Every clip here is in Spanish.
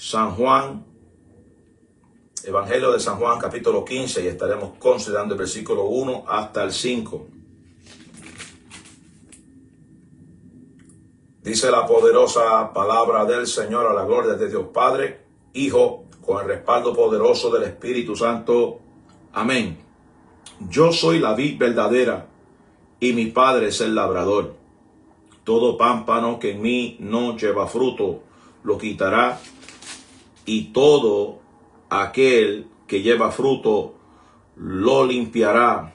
San Juan, Evangelio de San Juan, capítulo 15, y estaremos considerando el versículo 1 hasta el 5. Dice la poderosa palabra del Señor, a la gloria de Dios Padre, Hijo, con el respaldo poderoso del Espíritu Santo. Amén. Yo soy la vid verdadera, y mi Padre es el labrador. Todo pámpano que en mí no lleva fruto, lo quitará, y todo aquel que lleva fruto, lo limpiará,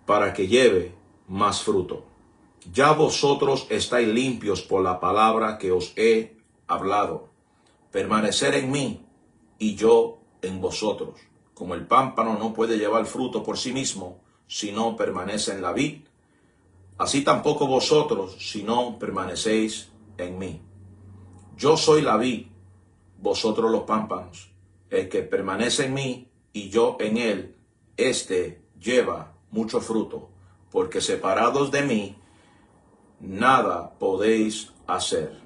para que lleve más fruto. Ya vosotros estáis limpios por la palabra que os he hablado. Permanecer en mí, y yo en vosotros. Como el pámpano no puede llevar fruto por sí mismo, si no permanece en la vid, así tampoco vosotros, si no permanecéis en mí. Yo soy la vid, vosotros los pámpanos. El que permanece en mí y yo en él, éste lleva mucho fruto, porque separados de mí, nada podéis hacer.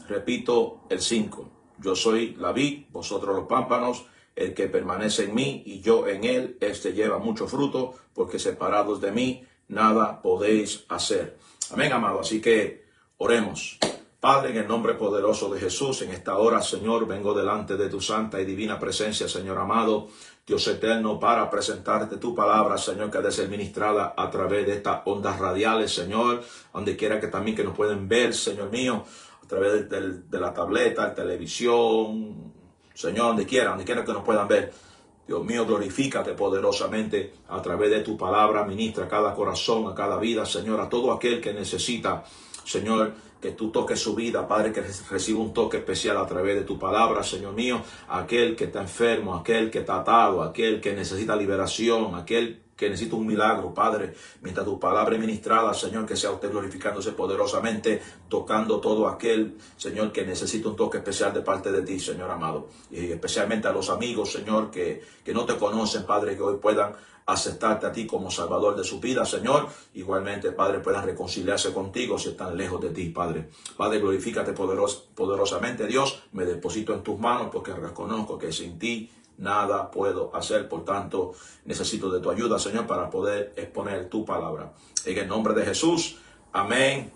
Repito el 5. Yo soy la vid, vosotros los pámpanos. El que permanece en mí y yo en él, éste lleva mucho fruto, porque separados de mí, nada podéis hacer. Amén, amado. Así que oremos. Padre, en el nombre poderoso de Jesús, en esta hora, Señor, vengo delante de tu santa y divina presencia, Señor amado, Dios eterno, para presentarte tu palabra, Señor, que ha de ser ministrada a través de estas ondas radiales, Señor, donde quiera que también que nos pueden ver, Señor mío, a través de la tableta, la televisión, Señor, donde quiera que nos puedan ver. Dios mío, glorifícate poderosamente a través de tu palabra, ministra a cada corazón, a cada vida, Señor, a todo aquel que necesita, Señor, que tú toques su vida, Padre, que reciba un toque especial a través de tu palabra, Señor mío, aquel que está enfermo, aquel que está atado, aquel que necesita liberación, aquel que necesita un milagro, Padre, mientras tu palabra es ministrada, Señor, que sea usted glorificándose poderosamente, tocando todo aquel, Señor, que necesita un toque especial de parte de ti, Señor amado, y especialmente a los amigos, Señor, que no te conocen, Padre, que hoy puedan aceptarte a ti como Salvador de su vida, Señor. Igualmente, Padre, puedan reconciliarse contigo si están lejos de ti, Padre. Padre, glorifícate poderosamente, Dios. Me deposito en tus manos porque reconozco que sin ti nada puedo hacer. Por tanto, necesito de tu ayuda, Señor, para poder exponer tu palabra. En el nombre de Jesús, amén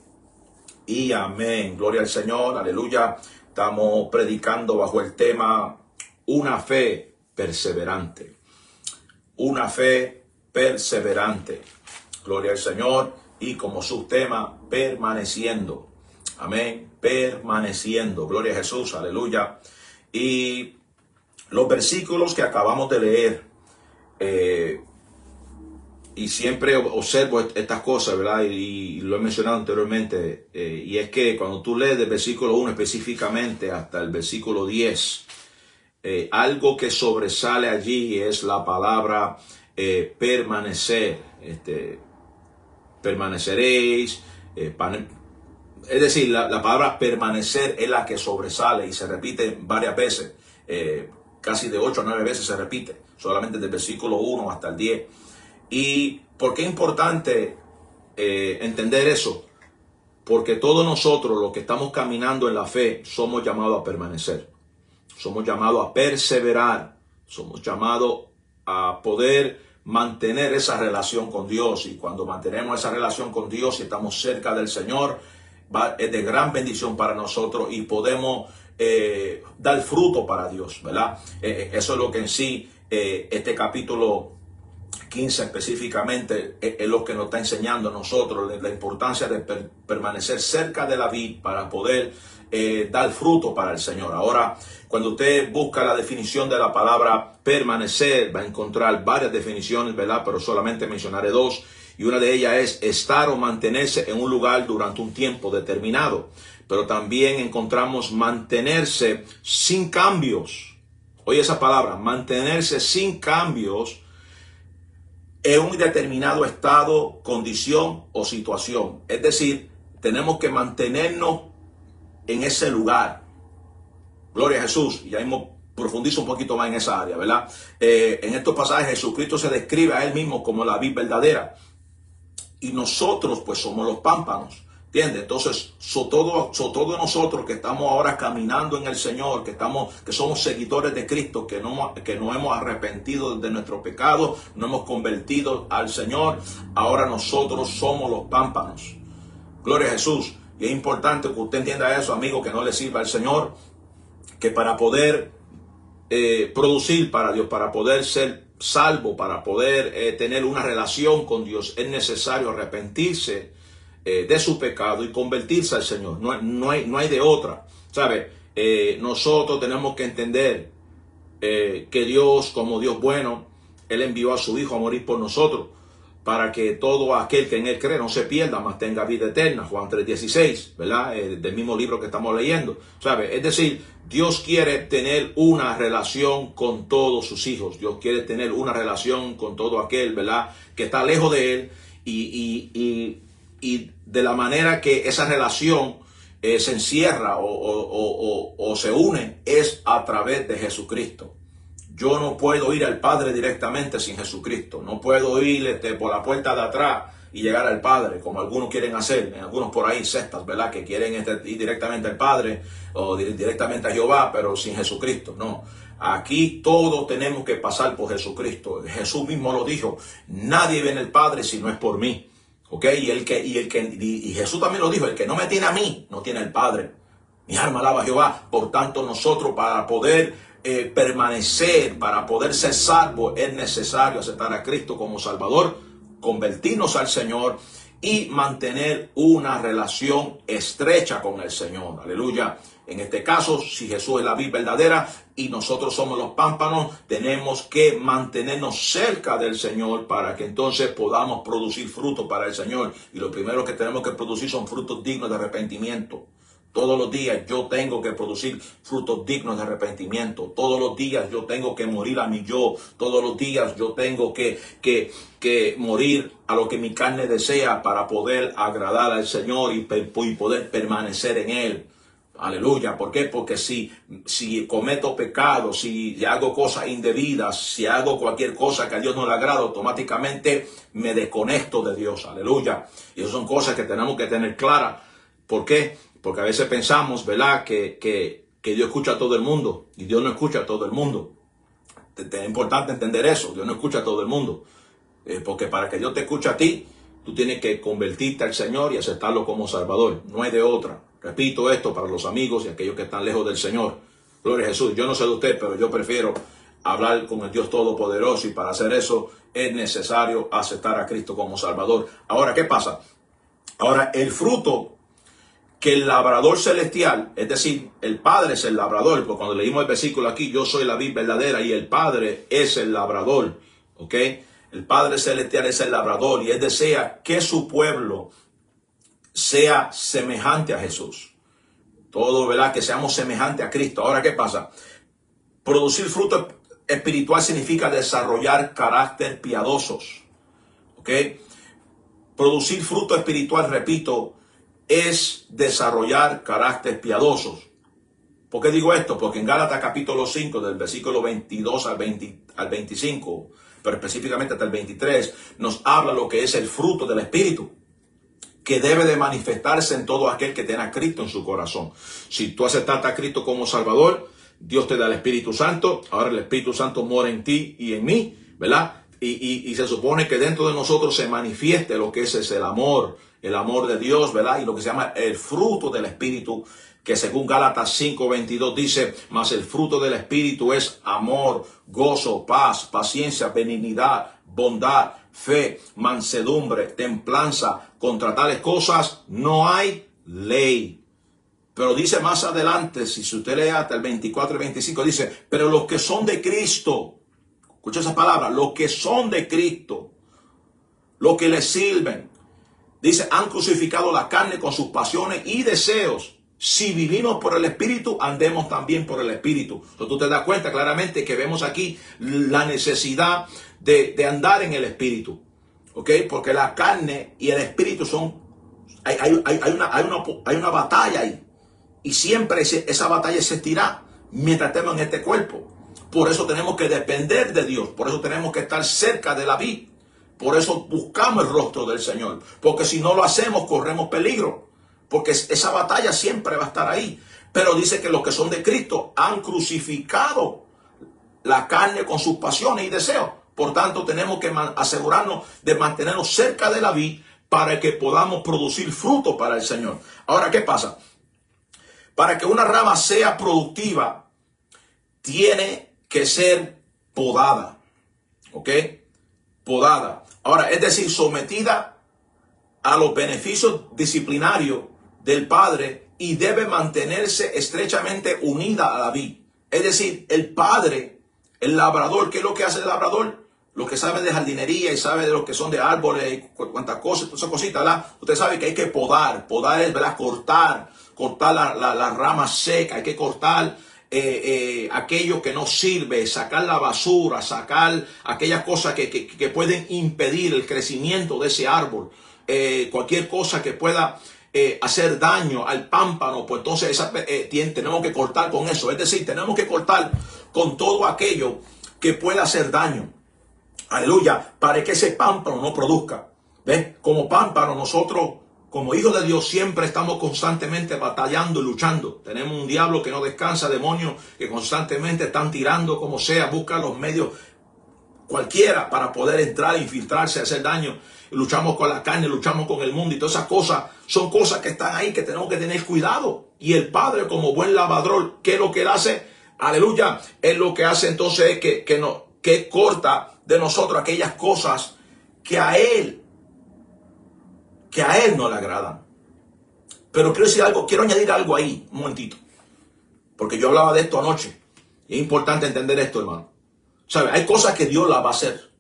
y amén. Gloria al Señor, aleluya. Estamos predicando bajo el tema una fe perseverante. Una fe perseverante. Gloria al Señor. Y como subtema, permaneciendo. Amén. Permaneciendo. Gloria a Jesús. Aleluya. Y los versículos que acabamos de leer, y siempre observo estas cosas, ¿verdad? Y lo he mencionado anteriormente, y es que cuando tú lees del versículo 1 específicamente hasta el versículo 10, algo que sobresale allí es la palabra permanecer. Permaneceréis. Es decir, la palabra permanecer es la que sobresale y se repite varias veces. Casi de 8 a 9 veces se repite, solamente del versículo 1 hasta el 10. ¿Y por qué es importante entender eso? Porque todos nosotros, los que estamos caminando en la fe, somos llamados a permanecer. Somos llamados a perseverar. Somos llamados a poder mantener esa relación con Dios. Y cuando mantenemos esa relación con Dios y estamos cerca del Señor, es de gran bendición para nosotros y podemos dar fruto para Dios, ¿verdad? Eso es lo que en sí este capítulo 15 específicamente es lo que nos está enseñando a nosotros, la importancia de permanecer cerca de la vid para poder dar fruto para el Señor. Ahora, cuando usted busca la definición de la palabra permanecer, va a encontrar varias definiciones, ¿verdad? Pero solamente mencionaré dos. Y una de ellas es estar o mantenerse en un lugar durante un tiempo determinado. Pero también encontramos mantenerse sin cambios. Oye esa palabra, mantenerse sin cambios en un determinado estado, condición o situación. Es decir, tenemos que mantenernos en ese lugar. Gloria a Jesús. Y ahí profundizo un poquito más en esa área, ¿verdad? En estos pasajes Jesucristo se describe a él mismo como la vid verdadera. Y nosotros pues somos los pámpanos ¿Entiendes? Entonces, todos nosotros que estamos ahora caminando en el Señor, que somos seguidores de Cristo, que no hemos arrepentido de nuestro pecado, no hemos convertido al Señor, ahora nosotros somos los pámpanos. Gloria a Jesús. Y es importante que usted entienda eso, amigo, que no le sirva al Señor, que para poder producir para Dios, para poder ser salvo, para poder tener una relación con Dios, es necesario arrepentirse de su pecado y convertirse al Señor. No hay de otra. ¿Sabe? Nosotros tenemos que entender que Dios, como Dios bueno, Él envió a su Hijo a morir por nosotros, para que todo aquel que en Él cree no se pierda, mas tenga vida eterna. Juan 3:16, ¿verdad? Del mismo libro que estamos leyendo. ¿Sabe? Es decir, Dios quiere tener una relación con todos sus hijos. Dios quiere tener una relación con todo aquel, ¿verdad?, que está lejos de Él. Y de la manera que esa relación se encierra o se une es a través de Jesucristo. Yo no puedo ir al Padre directamente sin Jesucristo. No puedo ir por la puerta de atrás y llegar al Padre, como algunos quieren hacer. Algunos por ahí, sectas, ¿verdad?, que quieren ir directamente al Padre o directamente a Jehová, pero sin Jesucristo. No. Aquí todos tenemos que pasar por Jesucristo. Jesús mismo lo dijo. Nadie viene al Padre si no es por mí. ¿Ok? Y Jesús también lo dijo. El que no me tiene a mí, no tiene al Padre. Mi alma alaba a Jehová. Por tanto, nosotros para poder permanecer, para poder ser salvos, es necesario aceptar a Cristo como Salvador, convertirnos al Señor y mantener una relación estrecha con el Señor. Aleluya. En este caso, si Jesús es la vid verdadera y nosotros somos los pámpanos, tenemos que mantenernos cerca del Señor para que entonces podamos producir frutos para el Señor. Y lo primero que tenemos que producir son frutos dignos de arrepentimiento. Todos los días yo tengo que producir frutos dignos de arrepentimiento. Todos los días yo tengo que morir a mi yo. Todos los días yo tengo que morir a lo que mi carne desea para poder agradar al Señor y poder permanecer en Él. Aleluya. ¿Por qué? Porque si cometo pecado, si hago cosas indebidas, si hago cualquier cosa que a Dios no le agrada, automáticamente me desconecto de Dios. Aleluya. Y esas son cosas que tenemos que tener claras. ¿Por qué? Porque a veces pensamos, ¿verdad?, que Dios escucha a todo el mundo. Y Dios no escucha a todo el mundo. Es importante entender eso. Dios no escucha a todo el mundo. Porque para que Dios te escuche a ti, tú tienes que convertirte al Señor y aceptarlo como Salvador. No hay de otra. Repito esto para los amigos y aquellos que están lejos del Señor. Gloria a Jesús. Yo no sé de usted, pero yo prefiero hablar con el Dios Todopoderoso. Y para hacer eso es necesario aceptar a Cristo como Salvador. Ahora, ¿qué pasa? Ahora, el fruto que el labrador celestial, es decir, el Padre es el labrador, porque cuando leímos el versículo aquí, yo soy la vid verdadera y el Padre es el labrador, ¿ok? El Padre celestial es el labrador y Él desea que su pueblo sea semejante a Jesús. Todo, ¿verdad?, que seamos semejantes a Cristo. Ahora, ¿qué pasa? Producir fruto espiritual significa desarrollar carácter piadosos, ¿ok? Producir fruto espiritual, repito, es desarrollar carácter piadosos. ¿Por qué digo esto? Porque en Gálatas capítulo 5, del versículo 22 al 25, pero específicamente hasta el 23, nos habla lo que es el fruto del Espíritu, que debe de manifestarse en todo aquel que tenga a Cristo en su corazón. Si tú aceptaste a Cristo como Salvador, Dios te da el Espíritu Santo. Ahora el Espíritu Santo mora en ti y en mí, ¿verdad? Y se supone que dentro de nosotros se manifieste lo que es el amor de Dios, ¿verdad? Y lo que se llama el fruto del Espíritu, que según Gálatas 5:22 dice, mas el fruto del Espíritu es amor, gozo, paz, paciencia, benignidad, bondad, fe, mansedumbre, templanza. Contra tales cosas no hay ley. Pero dice más adelante, si usted lee hasta el 24 y 25, dice, pero los que son de Cristo, escucha esa palabra, los que son de Cristo, los que le sirven, dice, han crucificado la carne con sus pasiones y deseos. Si vivimos por el Espíritu, andemos también por el Espíritu. Entonces tú te das cuenta claramente que vemos aquí la necesidad de andar en el Espíritu. ¿Ok? Porque la carne y el Espíritu hay una batalla ahí. Y siempre esa batalla existirá mientras estemos en este cuerpo. Por eso tenemos que depender de Dios. Por eso tenemos que estar cerca de la vid. Por eso buscamos el rostro del Señor. Porque si no lo hacemos, corremos peligro. porque esa batalla siempre va a estar ahí. Pero dice que los que son de Cristo han crucificado la carne con sus pasiones y deseos. Por tanto, tenemos que asegurarnos de mantenernos cerca de la vid para que podamos producir fruto para el Señor. Ahora, ¿qué pasa? Para que una rama sea productiva, tiene que ser podada. ¿Ok? Podada. Ahora, es decir, sometida a los beneficios disciplinarios del Padre y debe mantenerse estrechamente unida a la vid. Es decir, el Padre, el labrador, ¿qué es lo que hace el labrador? Lo que sabe de jardinería y sabe de lo que son de árboles y cuantas cosas, todas esas cositas, ¿verdad? Usted sabe que hay que podar. Podar es, ¿verdad? Cortar la rama seca. Hay que cortar aquello que no sirve, sacar la basura, sacar aquellas cosas que pueden impedir el crecimiento de ese árbol. Cualquier cosa que pueda hacer daño al pámpano, pues entonces tenemos que cortar con eso. Es decir, tenemos que cortar con todo aquello que pueda hacer daño. Aleluya, para que ese pámpano no produzca. ¿Ves? Como pámpano, nosotros, como hijos de Dios, siempre estamos constantemente batallando y luchando. Tenemos un diablo que no descansa, demonios que constantemente están tirando como sea, buscan los medios cualquiera para poder entrar, infiltrarse, hacer daño. Luchamos con la carne, luchamos con el mundo y todas esas cosas son cosas que están ahí que tenemos que tener cuidado. Y el Padre, como buen lavador, ¿qué es lo que él hace? Aleluya, él lo que hace entonces es que corta de nosotros aquellas cosas que a él no le agradan. Pero quiero añadir algo ahí, un momentito, porque yo hablaba de esto anoche y es importante entender esto, hermano. ¿Sabe? Hay cosas que Dios las va a hacer,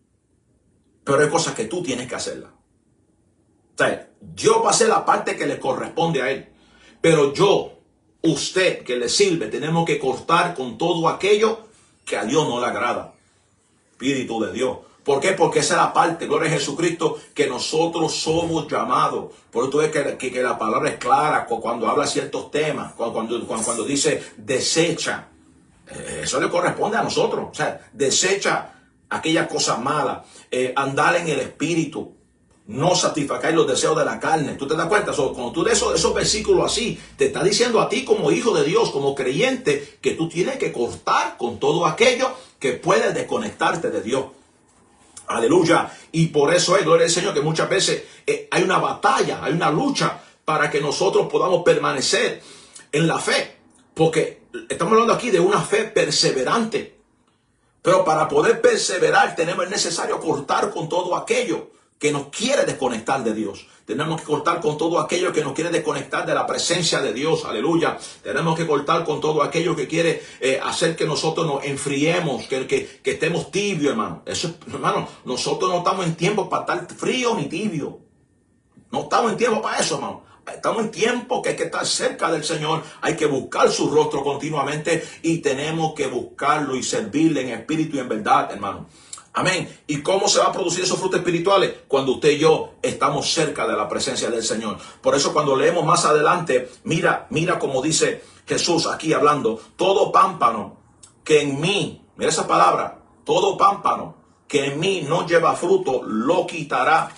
pero hay cosas que tú tienes que hacerlas. O sea, Dios va a hacer la parte que le corresponde a él, pero usted que le sirve, tenemos que cortar con todo aquello que a Dios no le agrada. Espíritu de Dios. ¿Por qué? Porque esa es la parte, gloria a Jesucristo, que nosotros somos llamados. Por eso es que la palabra es clara cuando habla ciertos temas, cuando dice desecha. Eso le corresponde a nosotros. O sea, desecha aquellas cosas malas, andar en el Espíritu, no satisfacer los deseos de la carne. ¿Tú te das cuenta? Cuando tú lees esos versículos así, te está diciendo a ti como hijo de Dios, como creyente, que tú tienes que cortar con todo aquello que puede desconectarte de Dios. Aleluya. Y por eso es, gloria al Señor, que muchas veces hay una batalla, hay una lucha para que nosotros podamos permanecer en la fe. Porque estamos hablando aquí de una fe perseverante. Pero para poder perseverar es necesario cortar con todo aquello que nos quiere desconectar de Dios. Tenemos que cortar con todo aquello que nos quiere desconectar de la presencia de Dios. Aleluya. Tenemos que cortar con todo aquello que quiere hacer que nosotros nos enfriemos, que estemos tibios, hermano. Eso, hermano, nosotros no estamos en tiempo para estar frío ni tibio. No estamos en tiempo para eso, hermano. Estamos en tiempo que hay que estar cerca del Señor. Hay que buscar su rostro continuamente y tenemos que buscarlo y servirle en espíritu y en verdad, hermano. Amén. ¿Y cómo se va a producir esos frutos espirituales? Cuando usted y yo estamos cerca de la presencia del Señor. Por eso cuando leemos más adelante, mira como dice Jesús aquí hablando, todo pámpano que en mí, mira esa palabra, todo pámpano que en mí no lleva fruto, lo quitará.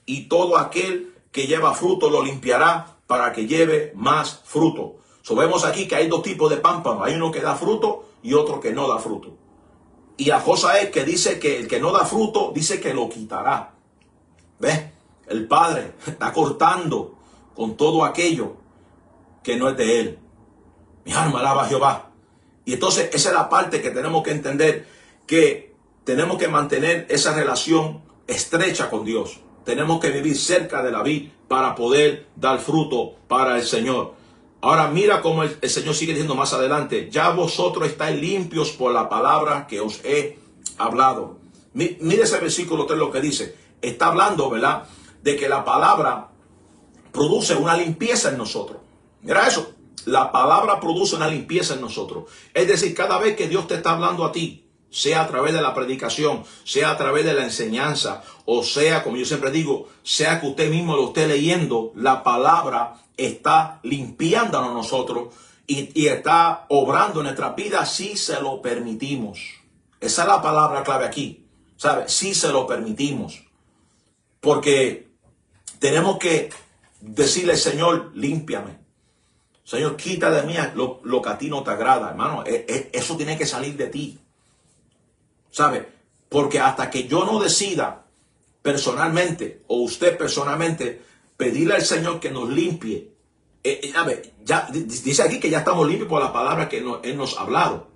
Y todo aquel que lleva fruto lo limpiará para que lleve más fruto. Vemos aquí que hay dos tipos de pámpano. Hay uno que da fruto y otro que no da fruto. Y la cosa es que dice que el que no da fruto, dice que lo quitará. ¿Ves? El Padre está cortando con todo aquello que no es de Él. Mi alma alaba a Jehová. Y entonces esa es la parte que tenemos que entender, que tenemos que mantener esa relación estrecha con Dios. Tenemos que vivir cerca de la vid para poder dar fruto para el Señor. Ahora mira cómo el Señor sigue diciendo más adelante. Ya vosotros estáis limpios por la palabra que os he hablado. Mire ese versículo 3 lo que dice. Está hablando, ¿verdad?, de que la palabra produce una limpieza en nosotros. Mira eso. La palabra produce una limpieza en nosotros. Es decir, cada vez que Dios te está hablando a ti, sea a través de la predicación, sea a través de la enseñanza, o sea, como yo siempre digo, sea que usted mismo lo esté leyendo, la palabra está limpiándonos a nosotros y está obrando en nuestra vida si se lo permitimos. Esa es la palabra clave aquí, ¿sabe? Si se lo permitimos. Porque tenemos que decirle, Señor, límpiame. Señor, quita de mí lo que a ti no te agrada, hermano. Eso tiene que salir de ti. ¿Sabe? Porque hasta que yo no decida personalmente, o usted personalmente, pedirle al Señor que nos limpie. Ya dice aquí que ya estamos limpios por la palabra que Él nos ha hablado.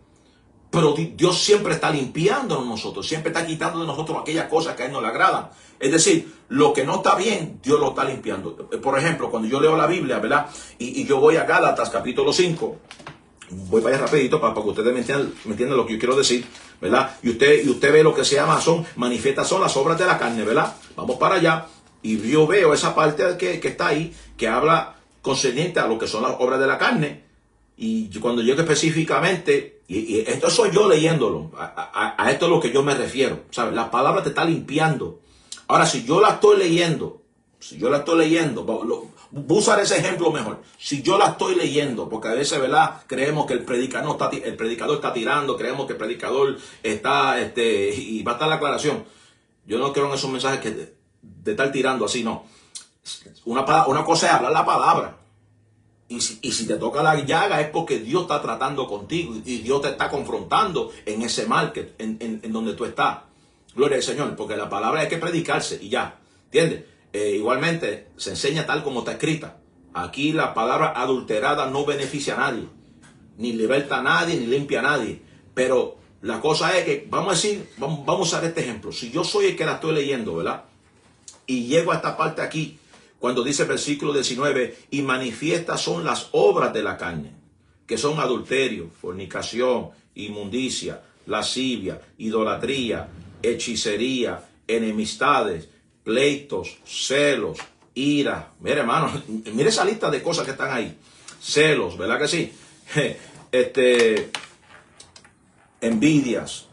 Pero Dios siempre está limpiándonos nosotros, siempre está quitando de nosotros aquellas cosas que a Él no le agradan. Es decir, lo que no está bien, Dios lo está limpiando. Por ejemplo, cuando yo leo la Biblia, ¿verdad? Y yo voy a Gálatas capítulo 5, voy para allá rapidito para que ustedes me entiendan lo que yo quiero decir, ¿verdad? Y usted ve lo que se llama, manifiestas son las obras de la carne, ¿verdad? Vamos para allá y yo veo esa parte que está ahí, que habla concerniente a lo que son las obras de la carne. Y cuando llego específicamente, y esto soy yo leyéndolo, a esto es lo que yo me refiero, ¿sabes? La palabra te está limpiando. Ahora, si yo la estoy leyendo, voy a usar ese ejemplo mejor. Si yo la estoy leyendo, porque a veces, ¿verdad? Creemos que el predicador está tirando, creemos que el predicador está, y va a estar la aclaración. Yo no creo en esos mensajes de estar tirando así, no. Una cosa es hablar la palabra. Y si te toca la llaga es porque Dios está tratando contigo y Dios te está confrontando en ese mal en donde tú estás. Gloria al Señor, porque la palabra hay que predicarse y ya, ¿entiendes? Igualmente se enseña tal como está escrita. Aquí la palabra adulterada no beneficia a nadie, ni liberta a nadie, ni limpia a nadie. Pero la cosa es que, vamos a usar este ejemplo. Si yo soy el que la estoy leyendo, ¿verdad? Y llego a esta parte aquí, cuando dice el versículo 19, y manifiestas son las obras de la carne, que son adulterio, fornicación, inmundicia, lascivia, idolatría, hechicería, enemistades, pleitos, celos, ira. Mire, hermano, mire esa lista de cosas que están ahí. Celos, ¿verdad que sí? Envidias,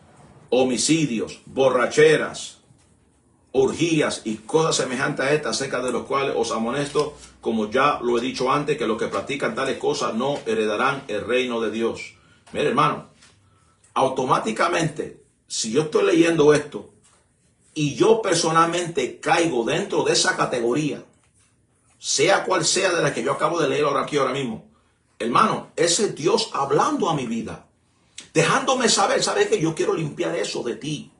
homicidios, borracheras, orgías y cosas semejantes a estas, acerca de los cuales os amonesto, como ya lo he dicho antes, que los que practican tales cosas no heredarán el reino de Dios. Mire, hermano, automáticamente, si yo estoy leyendo esto y yo personalmente caigo dentro de esa categoría, sea cual sea de la que yo acabo de leer ahora mismo, hermano, ese es Dios hablando a mi vida, dejándome saber, ¿sabes qué? Yo quiero limpiar eso de ti.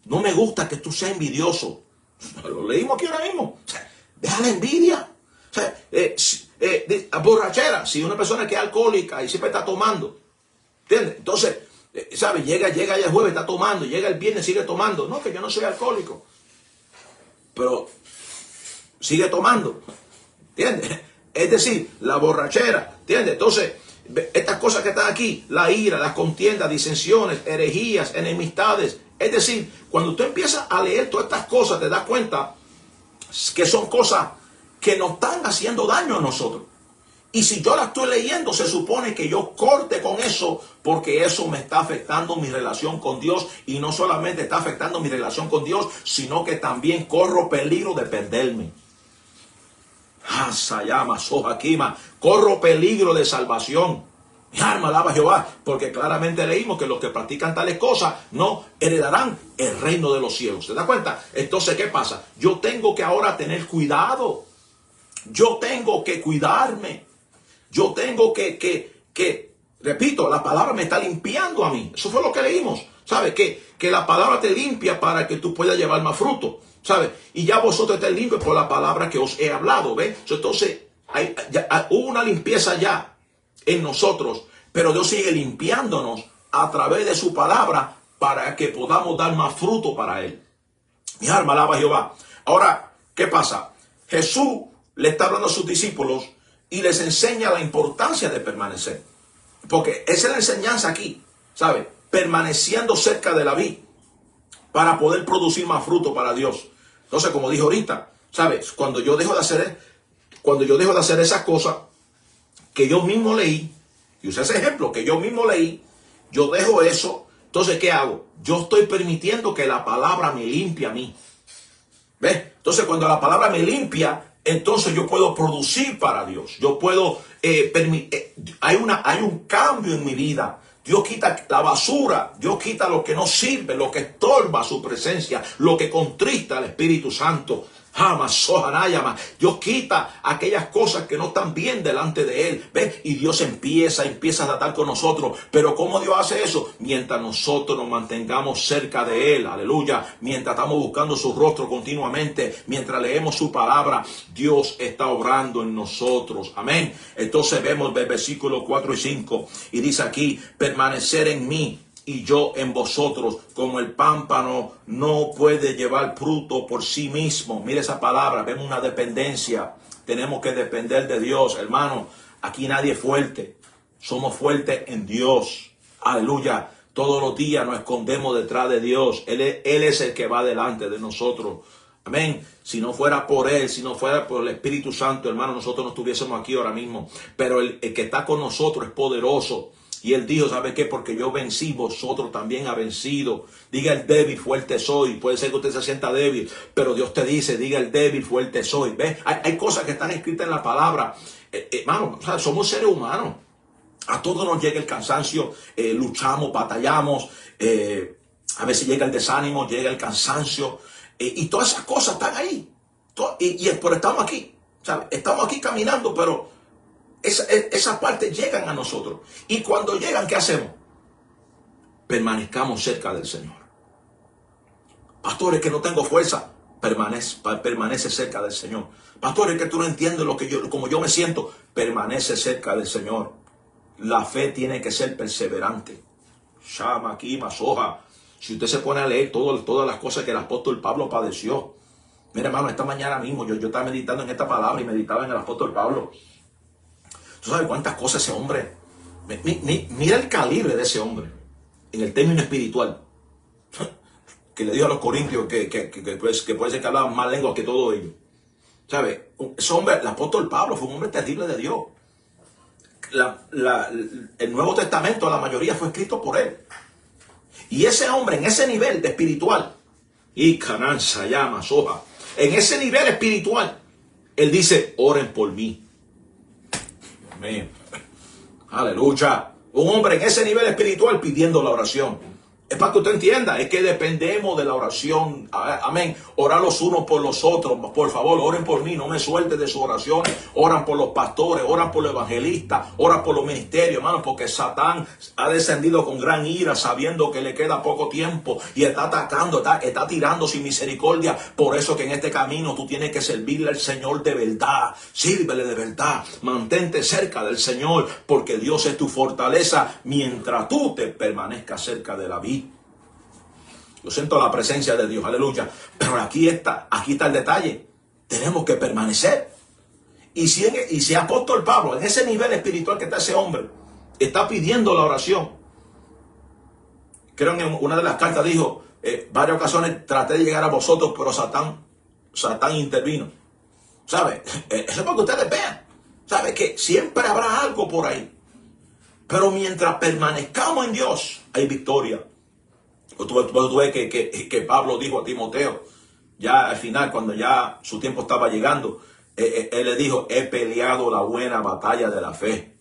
No me gusta que tú seas envidioso. Lo leímos aquí ahora mismo. O sea, deja la envidia. O sea, borrachera. Si una persona que es alcohólica y siempre está tomando, ¿entiendes? Entonces, ¿sabes? Llega ya el jueves, está tomando. Llega el viernes, sigue tomando. No, que yo no soy alcohólico. Pero sigue tomando. ¿Entiendes? Es decir, la borrachera. ¿Entiendes? Entonces, estas cosas que están aquí, la ira, las contiendas, disensiones, herejías, enemistades. Es decir, cuando tú empiezas a leer todas estas cosas, te das cuenta que son cosas que nos están haciendo daño a nosotros. Y si yo la estoy leyendo, se supone que yo corte con eso, porque eso me está afectando mi relación con Dios. Y no solamente está afectando mi relación con Dios, sino que también corro peligro de perderme. Sayama, Sojakima, corro peligro de salvación. Mi alma alaba a Jehová, porque claramente leímos que los que practican tales cosas no heredarán el reino de los cielos. ¿Se da cuenta? Entonces, ¿qué pasa? Yo tengo que ahora tener cuidado. Yo tengo que cuidarme. Yo tengo que, repito, la palabra me está limpiando a mí. Eso fue lo que leímos. ¿Sabe? Que la palabra te limpia para que tú puedas llevar más fruto. ¿Sabe? Y ya vosotros estáis limpios por la palabra que os he hablado. ¿Ve? Entonces, hubo una limpieza ya en nosotros, pero Dios sigue limpiándonos a través de su palabra para que podamos dar más fruto para Él. Mi alma alaba a Jehová. Ahora, ¿qué pasa? Jesús le está hablando a sus discípulos y les enseña la importancia de permanecer. Porque esa es la enseñanza aquí, ¿sabe? Permaneciendo cerca de la vid para poder producir más fruto para Dios. Entonces, como dije ahorita, ¿sabes? Cuando yo dejo de hacer esas cosas que yo mismo leí, y usé ese ejemplo, que yo mismo leí, yo dejo eso. Entonces, ¿qué hago? Yo estoy permitiendo que la palabra me limpie a mí. ¿Ves? Entonces, cuando la palabra me limpia, entonces yo puedo producir para Dios. Yo puedo hay un cambio en mi vida. Dios quita la basura, Dios quita lo que no sirve, lo que estorba su presencia, lo que contrista al Espíritu Santo. Dios quita aquellas cosas que no están bien delante de Él. ¿Ves? Y Dios empieza a tratar con nosotros. Pero ¿cómo Dios hace eso? Mientras nosotros nos mantengamos cerca de Él. Aleluya. Mientras estamos buscando su rostro continuamente. Mientras leemos su palabra. Dios está obrando en nosotros. Amén. Entonces vemos el versículo 4 y 5. Y dice aquí, permanecer en mí y yo en vosotros, como el pámpano no puede llevar fruto por sí mismo. Mire esa palabra, vemos una dependencia. Tenemos que depender de Dios, hermano. Aquí nadie es fuerte. Somos fuertes en Dios. Aleluya. Todos los días nos escondemos detrás de Dios. Él es el que va delante de nosotros. Amén. Si no fuera por Él, si no fuera por el Espíritu Santo, hermano, nosotros no estuviésemos aquí ahora mismo. Pero el que está con nosotros es poderoso. Y Él dijo, ¿sabe qué? Porque yo vencí, vosotros también ha vencido. Diga el débil, fuerte soy. Puede ser que usted se sienta débil, pero Dios te dice, diga el débil, fuerte soy. ¿Ves? Hay cosas que están escritas en la palabra. Hermano, o sea, somos seres humanos. A todos nos llega el cansancio, luchamos, batallamos. A veces llega el desánimo, llega el cansancio. Y todas esas cosas están ahí. Pero estamos aquí. ¿Sabe? Estamos aquí caminando, pero esas partes llegan a nosotros. Y cuando llegan, ¿qué hacemos? Permanezcamos cerca del Señor. Pastores, que no tengo fuerza, permanece cerca del Señor. Pastores, que tú no entiendes como yo me siento, permanece cerca del Señor. La fe tiene que ser perseverante. Shama, Kima, Soja. Si usted se pone a leer todas las cosas que el apóstol Pablo padeció. Mira, hermano, esta mañana mismo yo estaba meditando en esta palabra y meditaba en el apóstol Pablo. ¿Tú sabes cuántas cosas ese hombre? Mira el calibre de ese hombre en el término espiritual. Que le dijo a los corintios que puede ser que hablaban más lenguas que todo ellos. ¿Sabes? Ese hombre, el apóstol Pablo, fue un hombre terrible de Dios. El Nuevo Testamento, la mayoría fue escrito por él. Y ese hombre, en ese nivel de espiritual, y Cananza llama Soja, en ese nivel espiritual, él dice, oren por mí. Amén. Aleluya. Un hombre en ese nivel espiritual pidiendo la oración. Es para que usted entienda, es que dependemos de la oración. Amén. Orar los unos por los otros. Por favor, oren por mí, no me suelten de sus oraciones. Oran por los pastores, oran por los evangelistas, oran por los ministerios, hermano, porque Satán ha descendido con gran ira, sabiendo que le queda poco tiempo y está atacando, está tirando sin misericordia. Por eso que en este camino tú tienes que servirle al Señor de verdad. Sírvele de verdad. Mantente cerca del Señor, porque Dios es tu fortaleza mientras tú te permanezcas cerca de la vida. Yo siento la presencia de Dios, aleluya. Pero aquí está el detalle. Tenemos que permanecer. Y si apóstol Pablo, en ese nivel espiritual que está ese hombre, está pidiendo la oración. Creo que en una de las cartas dijo, varias ocasiones traté de llegar a vosotros, pero Satán intervino. ¿Sabe? Eso es para que ustedes vean. ¿Sabe? Que siempre habrá algo por ahí. Pero mientras permanezcamos en Dios, hay victoria. Tú ves que Pablo dijo a Timoteo, ya al final, cuando ya su tiempo estaba llegando, él le dijo, he peleado la buena batalla de la fe.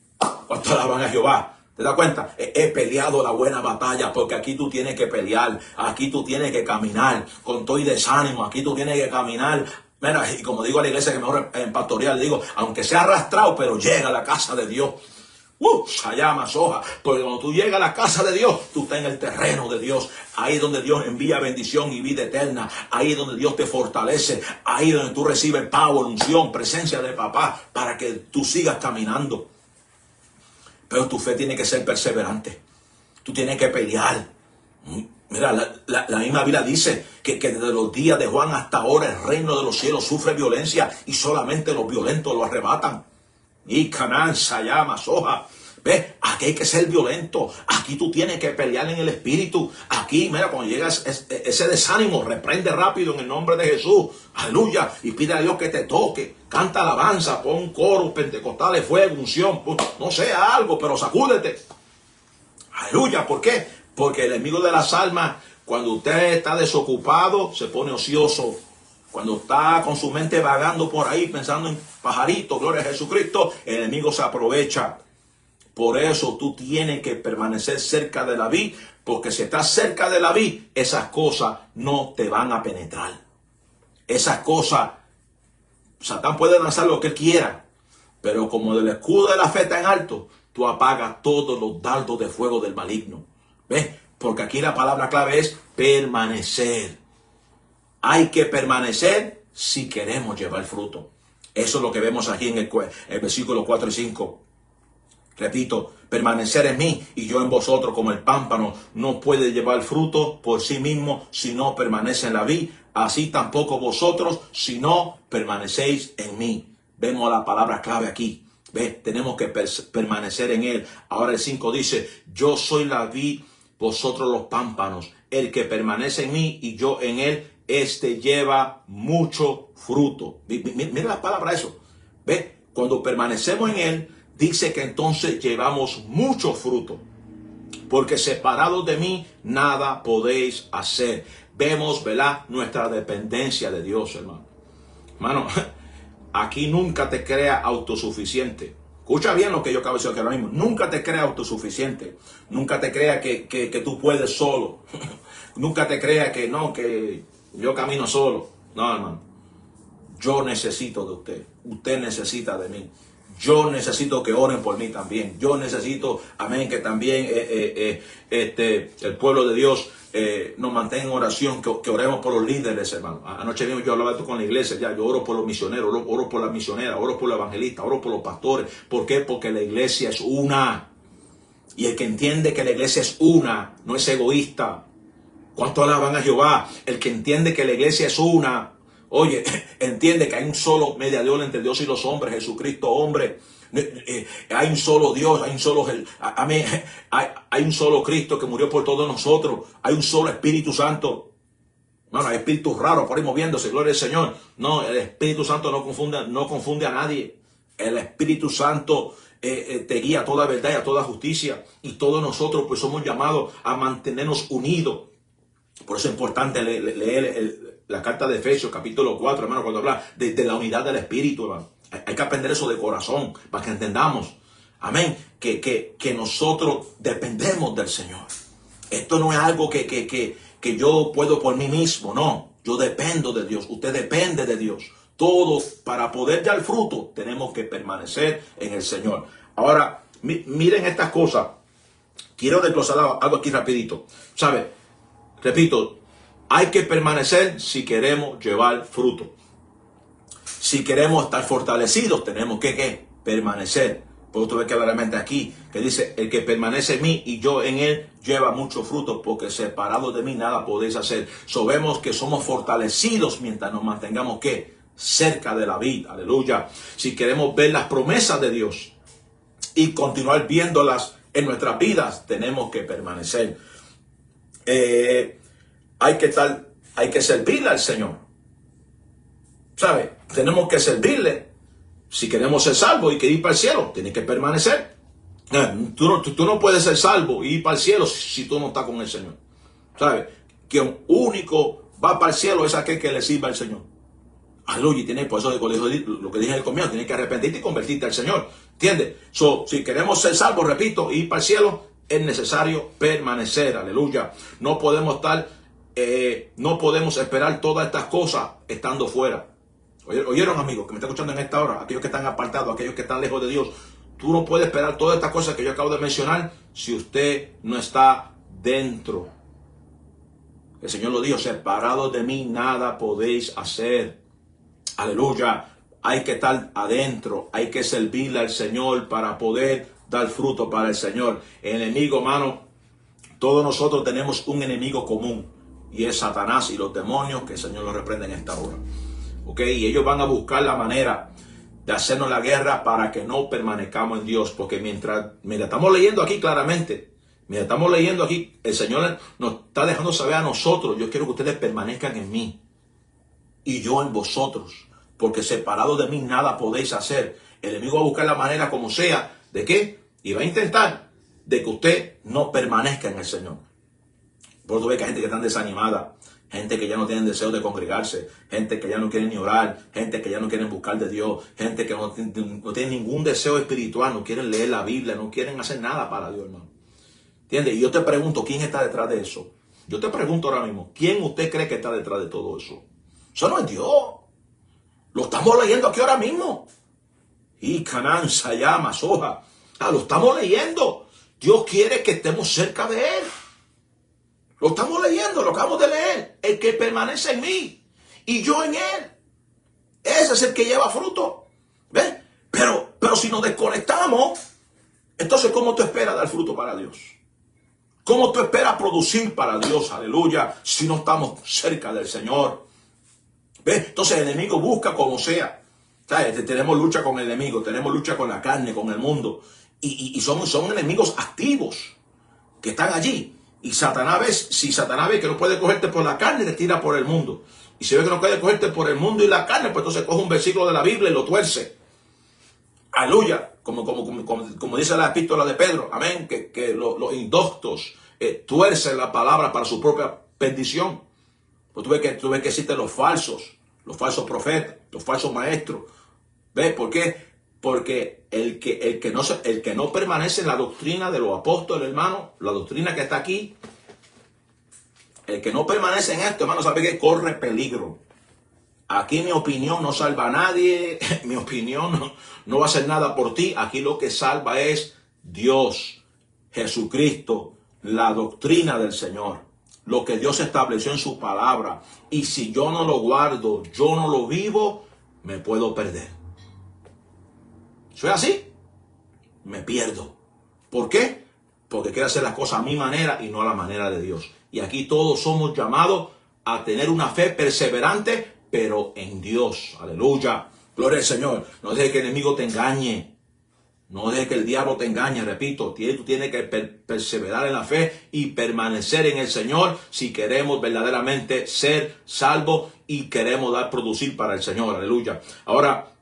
¿Cuánto alaban a Jehová? ¿Te das cuenta? He peleado la buena batalla, porque aquí tú tienes que pelear, aquí tú tienes que caminar con todo y desánimo, aquí tú tienes que caminar. Mira, y como digo a la iglesia que mejor en pastoral, le digo, aunque sea arrastrado, pero llega a la casa de Dios. Se llama Soja, porque cuando tú llegas a la casa de Dios, tú estás en el terreno de Dios. Ahí es donde Dios envía bendición y vida eterna. Ahí es donde Dios te fortalece. Ahí es donde tú recibes power, unción, presencia de papá, para que tú sigas caminando. Pero tu fe tiene que ser perseverante. Tú tienes que pelear. Mira, la misma Biblia dice que desde los días de Juan hasta ahora el reino de los cielos sufre violencia y solamente los violentos lo arrebatan. Y Canaán se llama Soja. ¿Ves? Aquí hay que ser violento. Aquí tú tienes que pelear en el espíritu. Aquí, mira, cuando llega ese desánimo, reprende rápido en el nombre de Jesús. Aleluya. Y pide a Dios que te toque. Canta alabanza, pon coro, pentecostales, fuego, unción. No sé, algo, pero sacúdete. Aleluya. ¿Por qué? Porque el enemigo de las almas, cuando usted está desocupado, se pone ocioso. Cuando está con su mente vagando por ahí, pensando en pajaritos, gloria a Jesucristo, el enemigo se aprovecha. Por eso tú tienes que permanecer cerca de la vid, porque si estás cerca de la vid, esas cosas no te van a penetrar. Esas cosas Satán puede lanzar lo que él quiera, pero como del escudo de la fe está en alto, tú apagas todos los dardos de fuego del maligno. ¿Ves? Porque aquí la palabra clave es permanecer. Hay que permanecer si queremos llevar fruto. Eso es lo que vemos aquí en el versículo 4 y 5. Repito, permanecer en mí y yo en vosotros, como el pámpano no puede llevar fruto por sí mismo si no permanece en la vid, así tampoco vosotros si no permanecéis en mí. Vemos la palabra clave aquí. ¿Ves? Tenemos que permanecer en él. Ahora el 5 dice, yo soy la vid, vosotros los pámpanos. El que permanece en mí y yo en él, este lleva mucho fruto. Mira la palabra eso. ¿Ves? Cuando permanecemos en él, dice que entonces llevamos mucho fruto. Porque separados de mí, nada podéis hacer. Vemos, ¿verdad?, nuestra dependencia de Dios, hermano. Hermano, aquí nunca te crea autosuficiente. Escucha bien lo que yo acabo de decir ahora mismo. Nunca te crea autosuficiente. Nunca te crea que tú puedes solo. Nunca te crea que no, que yo camino solo. No, hermano. Yo necesito de usted. Usted necesita de mí. Yo necesito que oren por mí también. Yo necesito, amén, que también el pueblo de Dios nos mantenga en oración, que oremos por los líderes, hermano. Anoche mismo yo hablaba esto con la iglesia, ya yo oro por los misioneros, oro por las misioneras, oro por los evangelistas, oro por los pastores. ¿Por qué? Porque la iglesia es una. Y el que entiende que la iglesia es una, no es egoísta. ¿Cuánto alaban a Jehová? El que entiende que la iglesia es una, oye, entiende que hay un solo mediador entre Dios y los hombres, Jesucristo hombre. Hay un solo Dios, hay un solo, amén, hay un solo Cristo que murió por todos nosotros. Hay un solo Espíritu Santo. Bueno, hay espíritus raros por ahí moviéndose, gloria al Señor. No, el Espíritu Santo no confunde a nadie. El Espíritu Santo te guía a toda verdad y a toda justicia. Y todos nosotros pues somos llamados a mantenernos unidos. Por eso es importante leer la carta de Efesios, capítulo 4, hermano, cuando habla de la unidad del Espíritu, hermano. Hay que aprender eso de corazón, para que entendamos, amén, que nosotros dependemos del Señor. Esto no es algo que yo puedo por mí mismo, no. Yo dependo de Dios, usted depende de Dios. Todos, para poder dar fruto, tenemos que permanecer en el Señor. Ahora, miren estas cosas. Quiero desglosar algo aquí rapidito. ¿Sabe? Repito, hay que permanecer si queremos llevar fruto. Si queremos estar fortalecidos, tenemos que permanecer. Por eso ve claramente aquí, que dice, el que permanece en mí y yo en él, lleva mucho fruto, porque separados de mí nada podéis hacer. Sabemos que somos fortalecidos mientras nos mantengamos, ¿qué? Cerca de la vida, aleluya. Si queremos ver las promesas de Dios y continuar viéndolas en nuestras vidas, tenemos que permanecer. Hay que servirle al Señor. ¿Sabe? Tenemos que servirle. Si queremos ser salvos y que ir para el cielo, tienes que permanecer. Tú no puedes ser salvo y ir para el cielo si tú no estás con el Señor. ¿Sabe? Quien único va para el cielo es aquel que le sirva al Señor. Aleluya, y tiene, por eso lo que dije en el comienzo, tienes que arrepentirte y convertirte al Señor. ¿Entiendes? Si queremos ser salvos, repito, y ir para el cielo, es necesario permanecer. Aleluya. No podemos esperar todas estas cosas estando fuera. ¿Oyeron, amigos, que me están escuchando en esta hora? Aquellos que están apartados, aquellos que están lejos de Dios. Tú no puedes esperar todas estas cosas que yo acabo de mencionar si usted no está dentro. El Señor lo dijo, separados de mí nada podéis hacer. Aleluya. Hay que estar adentro, hay que servirle al Señor para poder dar fruto para el Señor. El enemigo, hermano, todos nosotros tenemos un enemigo común, y es Satanás y los demonios, que el Señor los reprende en esta hora. Y ellos van a buscar la manera de hacernos la guerra para que no permanezcamos en Dios. Porque mientras estamos leyendo aquí claramente, mientras estamos leyendo aquí, el Señor nos está dejando saber a nosotros, yo quiero que ustedes permanezcan en mí y yo en vosotros, porque separados de mí nada podéis hacer. El enemigo va a buscar la manera como sea, ¿de qué? Y va a intentar de que usted no permanezca en el Señor. Por eso ve que hay gente que está desanimada, gente que ya no tiene deseo de congregarse, gente que ya no quiere ni orar, gente que ya no quiere buscar de Dios, gente que no tiene ningún deseo espiritual, no quieren leer la Biblia, no quieren hacer nada para Dios, hermano. ¿Entiendes? Y yo te pregunto, ¿quién está detrás de eso? Yo te pregunto ahora mismo, ¿quién usted cree que está detrás de todo eso? Eso no es Dios. Lo estamos leyendo aquí ahora mismo. Y Canaán, Sayama, Soja. Lo estamos leyendo. Dios quiere que estemos cerca de Él. Lo estamos leyendo, lo acabamos de leer. El que permanece en mí y yo en Él. Ese es el que lleva fruto. ¿Ves? Pero si nos desconectamos, entonces ¿cómo tú esperas dar fruto para Dios? ¿Cómo tú esperas producir para Dios? Aleluya. Si no estamos cerca del Señor. ¿Ves? Entonces el enemigo busca como sea. ¿Sabes? Tenemos lucha con el enemigo, tenemos lucha con la carne, con el mundo. Y son enemigos activos que están allí. Y Satanás, si Satanás ve que no puede cogerte por la carne, te tira por el mundo. Y si ve que no puede cogerte por el mundo y la carne, pues entonces coge un versículo de la Biblia y lo tuerce. Aleluya. Como dice la epístola de Pedro. Amén. Que los indoctos tuercen la palabra para su propia perdición. Pues tú ves que existen los falsos profetas, los falsos maestros. ¿Ves por qué? Porque el que no permanece en la doctrina de los apóstoles, hermano, la doctrina que está aquí, el que no permanece en esto, hermano, sabe que corre peligro. Aquí mi opinión no salva a nadie, mi opinión no va a hacer nada por ti. Aquí lo que salva es Dios, Jesucristo, la doctrina del Señor, lo que Dios estableció en su palabra. Y si yo no lo guardo, yo no lo vivo, me puedo perder. ¿Soy así? Me pierdo. ¿Por qué? Porque quiero hacer las cosas a mi manera y no a la manera de Dios. Y aquí todos somos llamados a tener una fe perseverante, pero en Dios. Aleluya. Gloria al Señor. No dejes que el enemigo te engañe. No dejes que el diablo te engañe. Repito, tú tienes que perseverar en la fe y permanecer en el Señor si queremos verdaderamente ser salvos y queremos producir para el Señor. Aleluya. Ahora,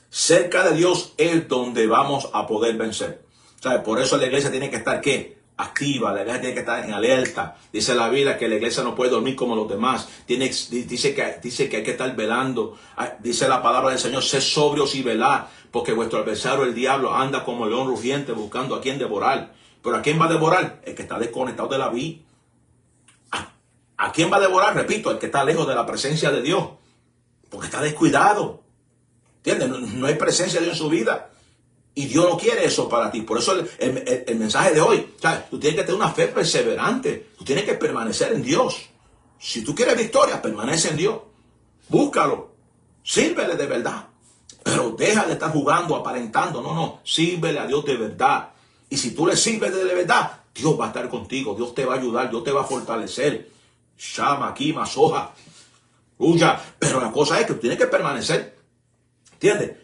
cerca de Dios es donde vamos a poder vencer. ¿Sabes? Por eso la iglesia tiene que estar, ¿qué? Activa, la iglesia tiene que estar en alerta. Dice la Biblia que la iglesia no puede dormir como los demás. Dice que hay que estar velando. Dice la palabra del Señor, sed sobrios y velad, porque vuestro adversario, el diablo, anda como león rugiente buscando a quien devorar. Pero ¿a quién va a devorar? El que está desconectado de la vida. ¿A quién va a devorar? Repito, el que está lejos de la presencia de Dios. Porque está descuidado. ¿Entiendes? No hay presencia de Dios en su vida. Y Dios no quiere eso para ti. Por eso el mensaje de hoy, ¿sabes? Tú tienes que tener una fe perseverante. Tú tienes que permanecer en Dios. Si tú quieres victoria, permanece en Dios. Búscalo. Sírvele de verdad. Pero deja de estar jugando, aparentando. No. Sírvele a Dios de verdad. Y si tú le sirves de verdad, Dios va a estar contigo. Dios te va a ayudar. Dios te va a fortalecer. Shama, Kima, Soja. Huya. Pero la cosa es que tú tienes que permanecer. ¿Entiendes?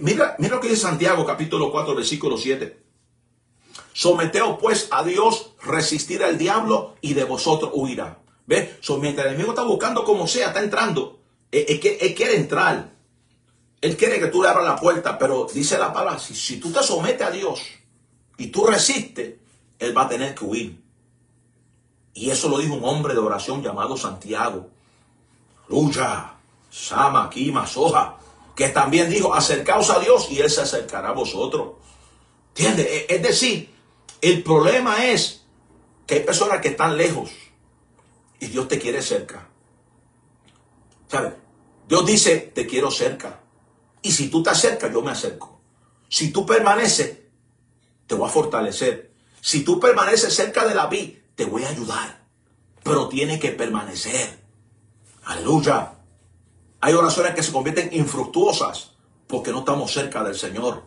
Mira lo que dice Santiago, capítulo 4, versículo 7. Someteos pues a Dios, resistir al diablo y de vosotros huirá. ¿Ves? Mientras el enemigo está buscando como sea, está entrando. Él quiere entrar. Él quiere que tú le abras la puerta, pero dice la palabra, si tú te sometes a Dios y tú resistes, Él va a tener que huir. Y eso lo dijo un hombre de oración llamado Santiago. Lucha, Sama, Kima, Soja, que también dijo, acercaos a Dios y Él se acercará a vosotros. ¿Entiendes? Es decir, el problema es que hay personas que están lejos y Dios te quiere cerca. ¿Sabes? Dios dice, te quiero cerca. Y si tú te acercas, yo me acerco. Si tú permaneces, te voy a fortalecer. Si tú permaneces cerca de la vid, te voy a ayudar. Pero tienes que permanecer. Aleluya. Hay oraciones que se convierten infructuosas porque no estamos cerca del Señor.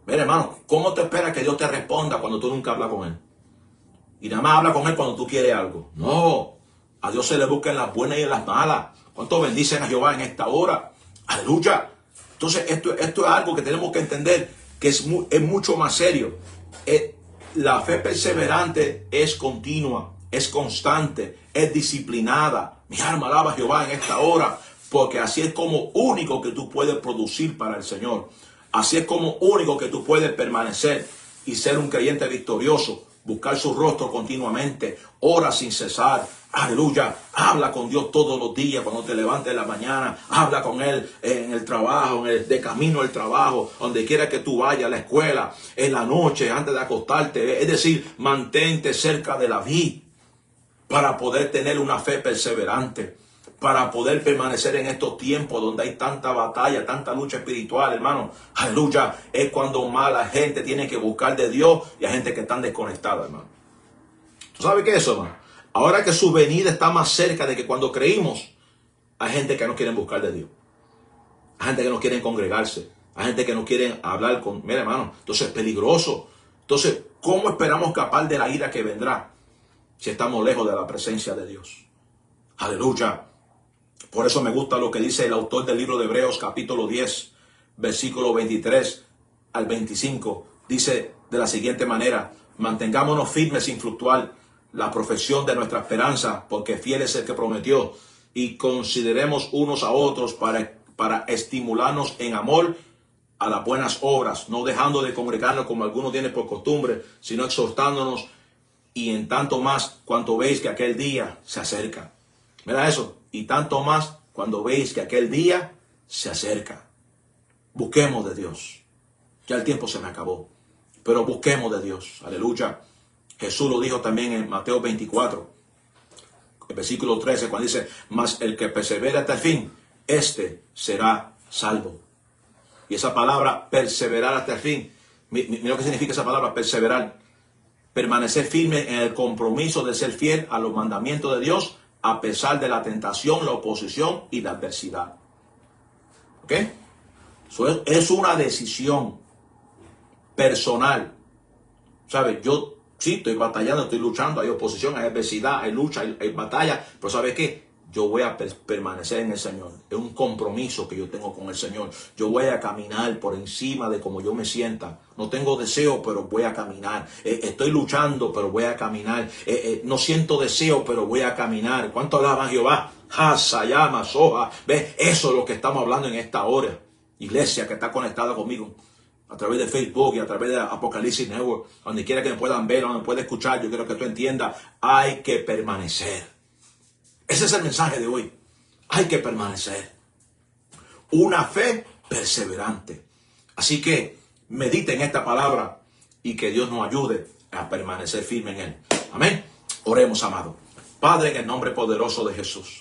Mira, hermano, ¿cómo te esperas que Dios te responda cuando tú nunca hablas con Él? Y nada más habla con Él cuando tú quieres algo. No, a Dios se le busca en las buenas y en las malas. ¿Cuántos bendicen a Jehová en esta hora? Aleluya. Entonces esto es algo que tenemos que entender, que es mucho más serio. La fe perseverante es continua, es constante, es disciplinada. Mi alma alaba a Jehová en esta hora, porque así es como único que tú puedes producir para el Señor. Así es como único que tú puedes permanecer y ser un creyente victorioso. Buscar su rostro continuamente, ora sin cesar. Aleluya. Habla con Dios todos los días cuando te levantes en la mañana. Habla con Él en el trabajo, de camino al trabajo, donde quiera que tú vayas, a la escuela, en la noche, antes de acostarte. Es decir, mantente cerca de la vid para poder tener una fe perseverante. para poder permanecer en estos tiempos donde hay tanta batalla, tanta lucha espiritual, hermano. Aleluya. Es cuando más la gente tiene que buscar de Dios y hay gente que está desconectada, hermano. ¿Tú sabes qué es eso, hermano? Ahora que su venida está más cerca de que cuando creímos, hay gente que no quiere buscar de Dios. Hay gente que no quiere congregarse. Hay gente que no quiere hablar con... Mira, hermano, entonces es peligroso. Entonces, ¿cómo esperamos escapar de la ira que vendrá si estamos lejos de la presencia de Dios? Aleluya. Por eso me gusta lo que dice el autor del libro de Hebreos, capítulo 10, versículo 23 al 25. Dice de la siguiente manera: mantengámonos firmes sin fluctuar la profesión de nuestra esperanza, porque fiel es el que prometió. Y consideremos unos a otros para estimularnos en amor a las buenas obras, no dejando de congregarnos como algunos tienen por costumbre, sino exhortándonos, y en tanto más cuanto veis que aquel día se acerca. Mira eso. Y tanto más cuando veis que aquel día se acerca. Busquemos de Dios. Ya el tiempo se me acabó, pero busquemos de Dios. Aleluya. Jesús lo dijo también en Mateo 24, el versículo 13, cuando dice: mas el que persevera hasta el fin, este será salvo. Y esa palabra, perseverar hasta el fin, mira lo que significa esa palabra, perseverar. Permanecer firme en el compromiso de ser fiel a los mandamientos de Dios, a pesar de la tentación, la oposición y la adversidad. ¿Ok? Eso es una decisión personal. ¿Sabes? Yo sí estoy batallando, estoy luchando, hay oposición, hay adversidad, hay lucha, hay batalla, pero ¿sabes qué? Yo voy a permanecer en el Señor. Es un compromiso que yo tengo con el Señor. Yo voy a caminar por encima de como yo me sienta. No tengo deseo, pero voy a caminar. Estoy luchando, pero voy a caminar. No siento deseo, pero voy a caminar. ¿Cuánto alaban Jehová? Hasayama, soja. ¿Ves? Eso es lo que estamos hablando en esta hora. Iglesia que está conectada conmigo a través de Facebook y a través de Apocalipsis Network, donde quiera que me puedan ver, donde me puedan escuchar, yo quiero que tú entiendas, hay que permanecer. Ese es el mensaje de hoy. Hay que permanecer. Una fe perseverante. Así que medite en esta palabra y que Dios nos ayude a permanecer firme en él. Amén. Oremos, amado. Padre, en el nombre poderoso de Jesús.